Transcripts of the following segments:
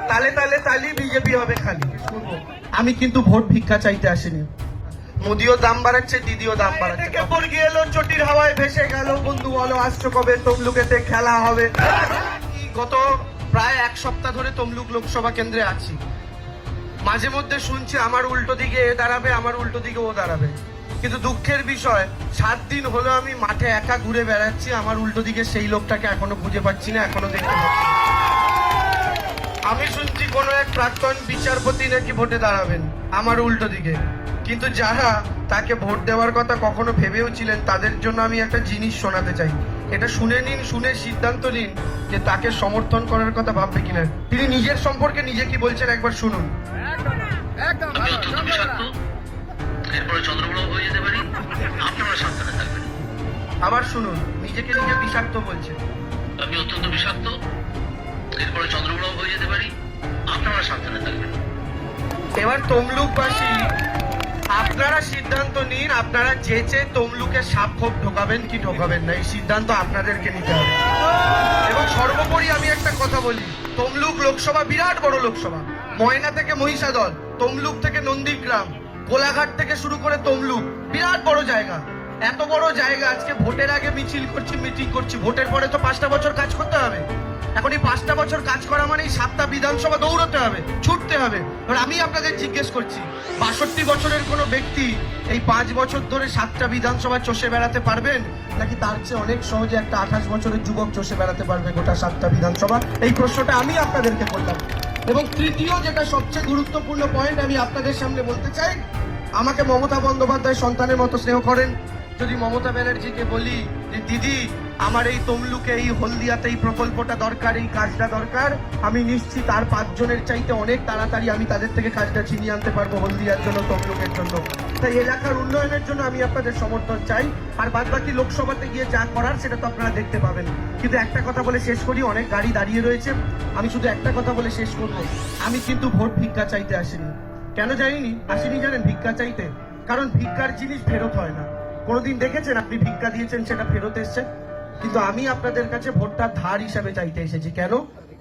তালে তালে তালি বিজেপি হবে খালি। আমি কিন্তু ভোট ভিক্ষা চাইতে আসিনি। মোদিও দাম বাড়াচ্ছে, দিদিও দাম বাড়াচ্ছে। কেপর গেল চটির হাওয়ায় ভেসে গেল, বন্ধু বলো আসছো কবে তমলুকেতে খেলা হবে। গত প্রায় এক সপ্তাহ ধরে তমলুক লোকসভা কেন্দ্রে আছি। মাঝে মধ্যে শুনছি আমার উল্টো দিকে এ দাঁড়াবে, আমার উল্টো দিকে ও দাঁড়াবে। কিন্তু দুঃখের বিষয় 7 দিন হলো আমি মাঠে একা ঘুরে বেড়াচ্ছি, আমার উল্টো দিকে সেই লোকটাকে এখনো খুঁজে পাচ্ছি না, এখনো দেখতে পাচ্ছি না। আমি শুনছি কোনো এক প্রাক্তন বিচারপতি নাকি ভোটে দাঁড়াবেন আমার উল্টো দিকে, কিন্তু যারা তাকে ভোট দেওয়ার কথা কখনো ভেবেও ছিলেন তাদের জন্য আমি একটা জিনিস শোনাতে চাই। এটা শুনে নিন, শুনে সিদ্ধান্ত নিন যে তাকে সমর্থন করার কথা ভাববে কিনা। তিনি নিজের সম্পর্কে নিজে কি বলছেন একবার শুনুন। আমি অত্যন্ত বিষাক্ত, এরপরে চন্দ্রবাবু হয়ে যেতে পারি, আপনারা সাবধানে থাকবেন। আবার শুনুন, নিজেকে নিজে বিষাক্ত বলছে। আমি অত্যন্ত বিষাক্ত, এরপরে চন্দ্রবাবু হয়ে যেতে পারি, আপনারা সাবধানে থাকবেন। এবার তমলুকবাসী আপনারা সিদ্ধান্ত নিন, আপনারা যেচে তমলুকে সাপ খোপ ঢোকাবেন কি ঢোকাবেন না, এই সিদ্ধান্ত আপনাদেরকে নিতে হবে। এবং সর্বোপরি আমি একটা কথা বলি, তমলুক লোকসভা বিরাট বড় লোকসভা। ময়না থেকে মহিষাদল, তমলুক থেকে নন্দীগ্রাম, কোলাঘাট থেকে শুরু করে তমলুক, বিরাট বড় জায়গা। এত বড় জায়গা, আজকে ভোটের আগে মিছিল করছি, মিটিং করছি, ভোটের পরে তো 5টা বছর কাজ করতে হবে। এখন এই 5টা বছর কাজ করা মানে 7টা বিধানসভা দৌড়তে হবে, ছুটতে হবে। এবার আমি আপনাদের জিজ্ঞেস করছি, 62 বছরের কোনো ব্যক্তি এই 5 বছর ধরে 7টা বিধানসভা চষে বেড়াতে পারবেন, নাকি তার চেয়ে অনেক সহজে একটা 28 বছরের যুবক চষে বেড়াতে পারবে গোটা 7টা বিধানসভা? এই প্রশ্নটা আমি আপনাদেরকে করলাম। এবং তৃতীয় যেটা সবচেয়ে গুরুত্বপূর্ণ পয়েন্ট আমি আপনাদের সামনে বলতে চাই, আমাকে মমতা বন্দ্যোপাধ্যায় সন্তানের মতো স্নেহ করেন। যদি মমতা ব্যানার্জিকে বলি যে দিদি আমার এই তমলুকে এই হলদিয়াতে এই প্রকল্পটা দরকার, এই কাজটা দরকার, আমি নিশ্চিত আর 5 জনের চাইতে অনেক তাড়াতাড়ি আমি তাদের থেকে কাজটা ছিনিয়ে আনতে পারবো হলদিয়ার জন্য, তমলুকের জন্য। তাই এলাকার উন্নয়নের জন্য আমি আপনাদের সমর্থন চাই। আর বাদবাকি লোকসভাতে গিয়ে যা করার সেটা তো আপনারা দেখতে পাবেন। কিন্তু একটা কথা বলে শেষ করি, অনেক গাড়ি দাঁড়িয়ে রয়েছে, আমি শুধু একটা কথা বলে শেষ করবো। আমি কিন্তু ভোট ভিক্ষা চাইতে আসিনি। কেন যাইনি আসিনি জানেন? ভিক্ষা চাইতে। কারণ ভিক্ষার জিনিস ফেরত হয় না। কোনোদিন দেখেছেন আপনি ভিক্ষা দিয়েছেন সেটা ফেরত এসছে? কিন্তু আমি আপনাদের কাছে ভোটটা ধার হিসাবে চাইতে এসেছি। কেন?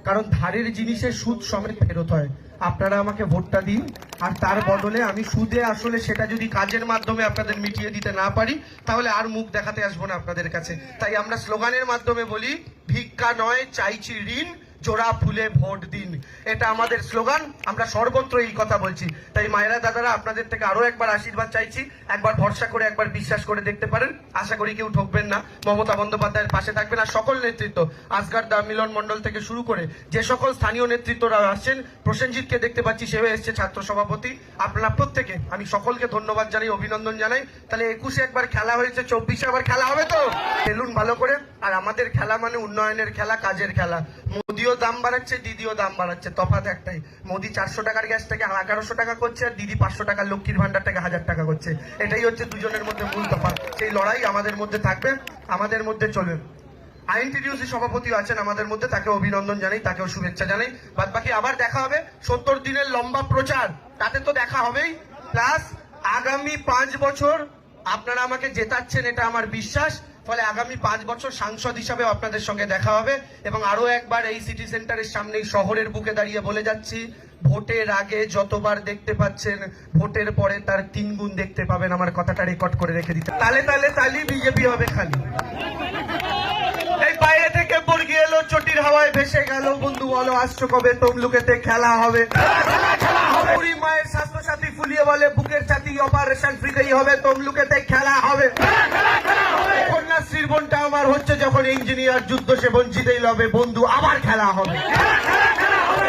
কারণ ধারের জিনিসের সুদ সমেত ফেরত হয়। আপনারা আমাকে ভোটটা দিন, আর তার বদলে আমি সুদে আসলে সেটা যদি কাজের মাধ্যমে আপনাদের মিটিয়ে দিতে না পারি, তাহলে আর মুখ দেখাতে আসবো না আপনাদের কাছে। তাই আমরা স্লোগানের মাধ্যমে বলি, ভিক্ষা নয় চাইছি ঋণ, জোড়া ফুলে ভোট দিন। এটা আমাদের স্লোগান, আমরা সর্বত্র এই কথা বলছি। তাই মায়েরা দাদারা আপনাদের থেকে আরো একবার আশীর্বাদ চাইছি, একবার ভরসা করে একবার বিশ্বাস করে দেখতে পারেন। আশা করি কেউ ঠকবেন না, মমতা বন্দ্যোপাধ্যায়ের পাশে থাকবেন। আর সকল নেতৃত্ব, আসগার দা মিলন মন্ডল থেকে শুরু করে যে সকল স্থানীয় নেতৃত্বরা আসছেন, প্রসেনজিৎকে দেখতে পাচ্ছি, সেও এসছে ছাত্র সভাপতি, আপনারা প্রত্যেকে আমি সকলকে ধন্যবাদ জানাই, অভিনন্দন জানাই। তাহলে 21-এ একবার খেলা হয়েছে, 24-এ আবার খেলা হবে তো? খেলুন ভালো করে। আর আমাদের খেলা মানে উন্নয়নের খেলা, কাজের খেলা। মোদিও দাম বাড়াচ্ছে, দিদিও দাম বাড়াচ্ছে, তফাৎ একটাই, মোদি 400 টাকার গ্যাসটাকে 1100 টাকা করছে, আর দিদি 500 টাকার লক্ষ্মীর ভান্ডারটাকে 1000 টাকা করছে। এটাই হচ্ছে দুজনের মধ্যে মূল তফাৎ। সেই লড়াই আমাদের মধ্যে থাকবে, আমাদের মধ্যে চলবে। আইএনটিটিউসি সভাপতি আছেন আমাদের মধ্যে, তাকে অভিনন্দন জানাই, তাকেও শুভেচ্ছা জানাই। বাদ বাকি আবার দেখা হবে। 70 দিনের লম্বা প্রচার, তাতে তো দেখা হবেই। প্লাস আগামী 5 বছর আপনারা আমাকে জেতাচ্ছেন, এটা আমার বিশ্বাস। ফলে আগামী 5 বছর সাংসদ হিসাবে আপনাদের সঙ্গে দেখা হবে। এবং আরো একবার এই সিটি সেন্টারের সামনে শহরের বুকে দাঁড়িয়ে বলে যাচ্ছি, ভোটের আগে যতবার দেখতে পাচ্ছেন, ভোটের পরে তার 3 গুণ দেখতে পাবেন। আমার কথাটা রেকর্ড করে রেখে দিতে। তালে তালে তালি বিজেপি হবে খালি। এই বাইরে থেকে পড়ে গেল চটির হাওয়ায় ভেসে গেল, বন্ধু বলো আসছো কবে তমলুকেতে খেলা হবে। বুড়ি মায়ের স্বাস্থ্যসাথী ফুলিয়ে বলে বুকের ছাতি অপারেশন ফ্রিতেই হবে, তমলুকেতে খেলা হবে। কন্যাশ্রীর বোনটা আমার হচ্ছে যখন ইঞ্জিনিয়ার, যুদ্ধ সে বঞ্চিতেই লবে, বন্ধু আবার খেলা হবে।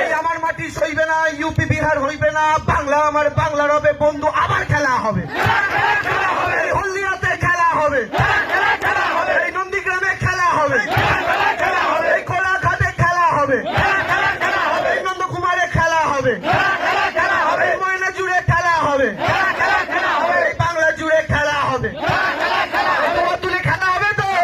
এই আমার মাটি সইবে না, ইউপি বিহার হইবে না, বাংলা আমার বাংলার হবে, বন্ধু আবার খেলা হবে। এই হলদিয়াতে খেলা হবে, এই নন্দীগ্রামে খেলা হবে, এই কোলাঘাটে খেলা হবে, এই নন্দকুমারে খেলা হবে।